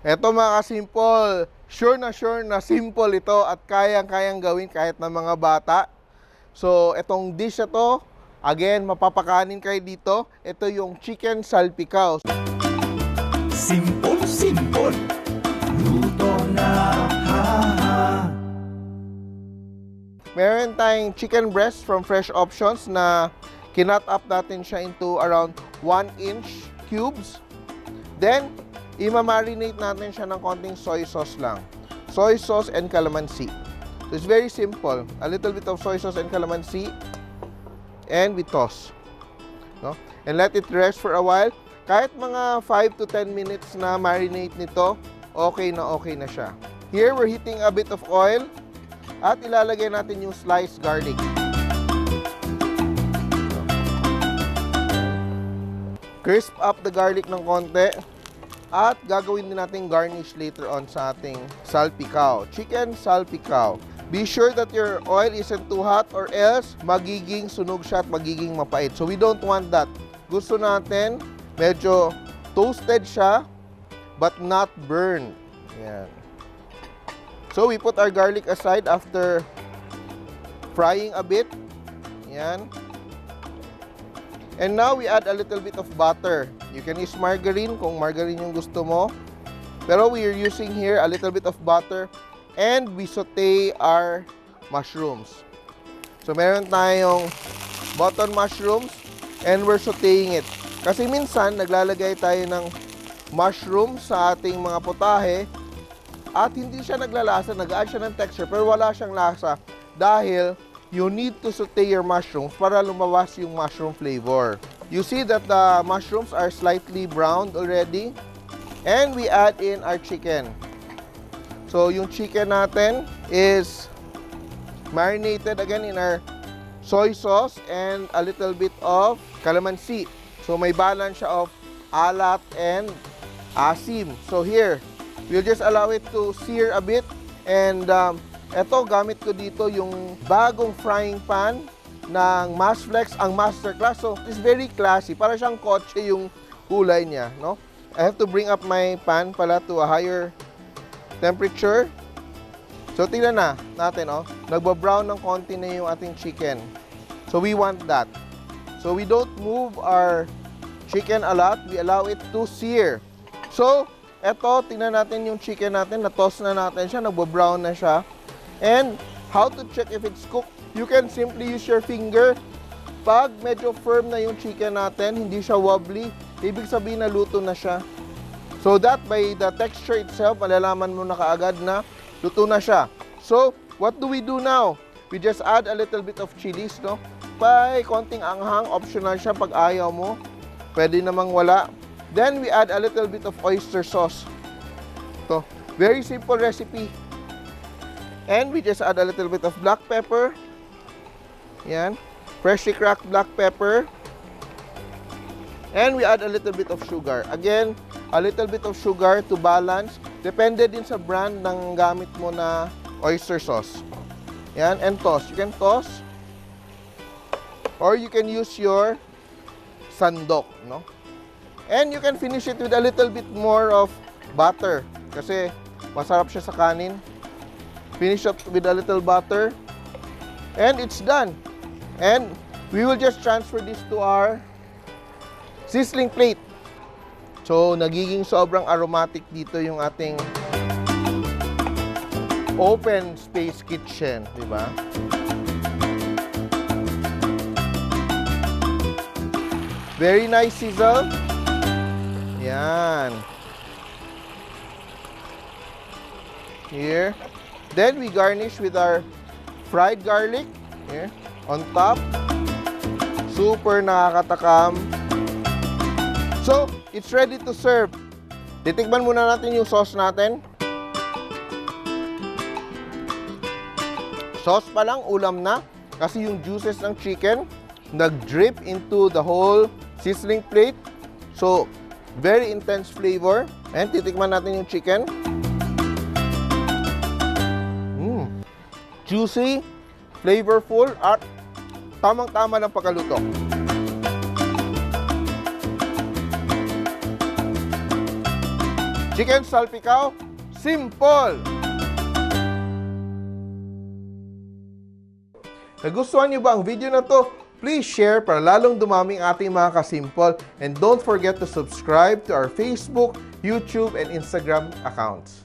Eto mga ka-simple, sure na simple ito at kayang-kayang gawin kahit ng mga bata. So, etong dish na to, again, mapapakanin kayo dito. Ito yung chicken salpicao. Simpol, luto na, Meron tayong chicken breast from Fresh Options na kinat up natin siya into around 1-inch cubes. Then, i-marinate natin siya ng konting soy sauce lang. Soy sauce and calamansi. So, it's very simple. A little bit of soy sauce and calamansi. And we toss. No? And let it rest for a while. Kahit mga 5 to 10 minutes na marinate nito, okay na siya. Here, we're heating a bit of oil. At ilalagay natin yung sliced garlic. Crisp up the garlic ng konti. At gagawin din natin garnish later on sa ating salpicao. Chicken salpicao. Be sure that your oil isn't too hot or else magiging sunog siya at magiging mapait. So we don't want that. Gusto natin medyo toasted siya but not burned. Yan. So we put our garlic aside after frying a bit. Yan. And now we add a little bit of butter. You can use margarine kung margarine yung gusto mo. Pero we are using here a little bit of butter and we saute our mushrooms. So meron tayong button mushrooms and we're sauteing it. Kasi minsan naglalagay tayo ng mushroom sa ating mga potahe at hindi siya naglalasa, nag-add siya ng texture pero wala siyang lasa dahil you need to saute your mushrooms para lumabas yung mushroom flavor. You see that the mushrooms are slightly browned already. And we add in our chicken. So, yung chicken natin is marinated again in our soy sauce and a little bit of calamansi. So, may balance siya of alat and asim. So, here, we'll just allow it to sear a bit. And eto, gamit ko dito yung bagong frying pan ng Masflex, ang Masterclass. So, it's very classy. Para siyang kotse yung kulay niya, no? I have to bring up my pan pala to a higher temperature. So, tingnan na natin, oh. Nagba-brown ng konti na yung ating chicken. So, we want that. So, we don't move our chicken a lot. We allow it to sear. So, eto, tingnan natin yung chicken natin. Na-toss na natin siya. Nagba-brown na siya. And how to check if it's cooked? You can simply use your finger. Pag medyo firm na yung chicken natin, hindi siya wobbly, ibig sabihin na luto na siya. So that by the texture itself, malalaman mo na kaagad na luto na siya. So, what do we do now? We just add a little bit of chilies, no? By konting anghang, optional siya pag ayaw mo. Pwede namang wala. Then we add a little bit of oyster sauce. To, very simple recipe. And we just add a little bit of black pepper. Yan. Freshly cracked black pepper. And we add a little bit of sugar. Again, a little bit of sugar to balance. Depende din sa brand ng gamit mo na oyster sauce. Yan. And toss. You can toss. Or you can use your sandok, no? And you can finish it with a little bit more of butter. Kasi masarap siya sa kanin. Finish up with a little butter. And it's done. And we will just transfer this to our sizzling plate. So, nagiging sobrang aromatic dito yung ating open space kitchen, di ba? Very nice sizzle. Yan. Here. Then we garnish with our fried garlic here on top. Super nakakatakam. So, it's ready to serve. Titikman muna natin yung sauce natin. Sauce pa lang, ulam na. Kasi yung juices ng chicken nag-drip into the whole sizzling plate. So, very intense flavor. And titikman natin yung chicken. Juicy, flavorful, at tamang-tama ng pagkaluto. Chicken salpicao, Simpol! Nagustuhan niyo ba ang video na to? Please share para lalong dumaming ating mga ka-Simpol. And don't forget to subscribe to our Facebook, YouTube, and Instagram accounts.